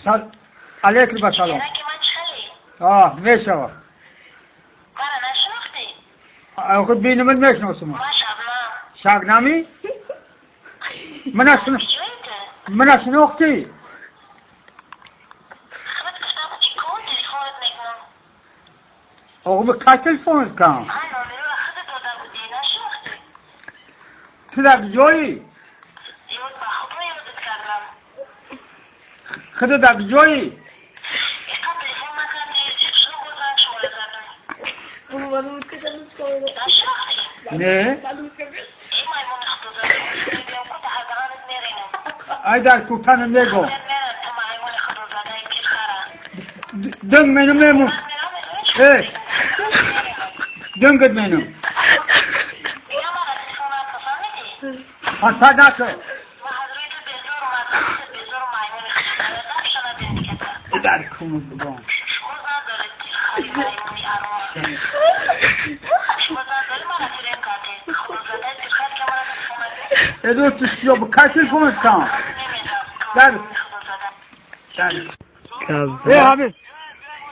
سال علیکم سلام. که من چلی؟ میشوه. من نشناختی؟ خود بینمت میشناسم. من شبنم. شبنمی؟ من کجایته؟ شناختی. خودت گفتم چی کن تلفونت نکنم. آقا به که تلفونت کنم؟ نامیرو خودت داده بودی نشناختی؟ تو در جایی؟ یاد به خدا یادت کردم. خود در جایی؟ ایستا تلفون نکردی شو گذارم شماره زدم. نشناختی؟ نه. این میمون خدا زدم. بیام کن تا حضرانت میرینم. ای در کوتن نگو. میرم تو میمون خدا زده این پیرخره. دنگ منو میمون. دنگت منو. حسد نکن. در کمون بگم. ادو تو سیا با که تلفونت کنم؟ در حبیب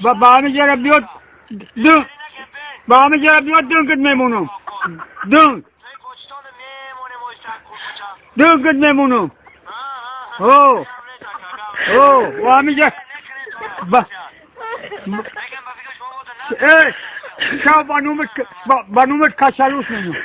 با همه جره بیاد دنگ با همه جره بیاد دنگت میمونم. دنگت میمونم. و همه جره شب با نومت کشلوش میمونم.